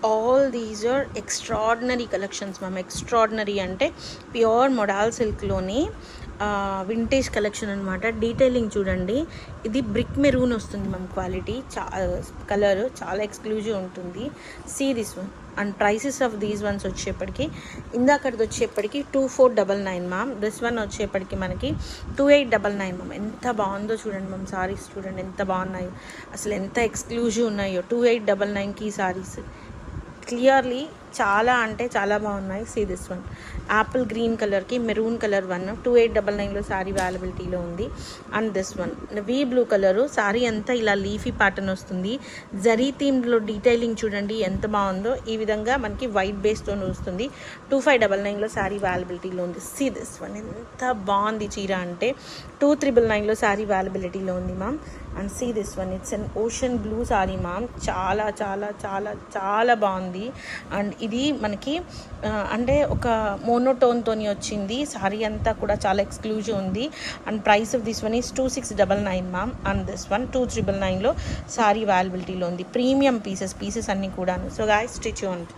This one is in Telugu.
All these are extraordinary collections ma'am. Extraordinary అంటే ప్యూర్ మొడాల్ సిల్క్లోని వింటేజ్ కలెక్షన్ అనమాట. డీటెయిలింగ్ చూడండి, ఇది బ్రిక్ మెరూన్ వస్తుంది మ్యామ్. క్వాలిటీ కలర్ చాలా ఎక్స్క్లూజివ్ ఉంటుంది. See this one. And prices of these ones వచ్చేప్పటికి ఇందాకది వచ్చేప్పటికి 2499 మ్యామ్. దిస్ వన్ వచ్చేప్పటికి మనకి 2899 మ్యామ్. ఎంత బాగుందో చూడండి మ్యామ్. సారీస్ చూడండి ఎంత బాగున్నాయో, అసలు ఎంత ఎక్స్క్లూజివ్ ఉన్నాయో. 2899కి సారీస్ క్లియర్లీ చాలా అంటే చాలా బాగున్నాయి. See this one apple green కలర్కి మెరూన్ కలర్ వన్ 2899లో శారీ అవైలబిలిటీలో ఉంది. అండ్ దిస్ వన్ వీ బ్లూ కలరు. శారీ అంతా ఇలా లీఫీ ప్యాటర్న్ వస్తుంది. జరీ థీమ్లో డీటెయిలింగ్ చూడండి ఎంత బాగుందో. ఈ విధంగా మనకి వైట్ బేస్తో వస్తుంది. 2599లో శారీ అవైలబిలిటీలో ఉంది. సీ దిస్ వన్ ఎంత బాగుంది చీర అంటే 2399లో శారీ అవైలబిలిటీలో ఉంది ma'am. And see this one it's an ocean blue sari ma'am. చాలా చాలా చాలా చాలా బాగుంది. అండ్ ఇది మనకి అంటే ఒక మోనోటోన్తో వచ్చింది. సారీ అంతా కూడా చాలా ఎక్స్క్లూజివ్ ఉంది. And price of this one is 2699 ma'am. And this one 2399లో సారీ అవైలబిలిటీలో ఉంది. ప్రీమియం పీసెస్ అన్నీ కూడాను. So guys stay tuned.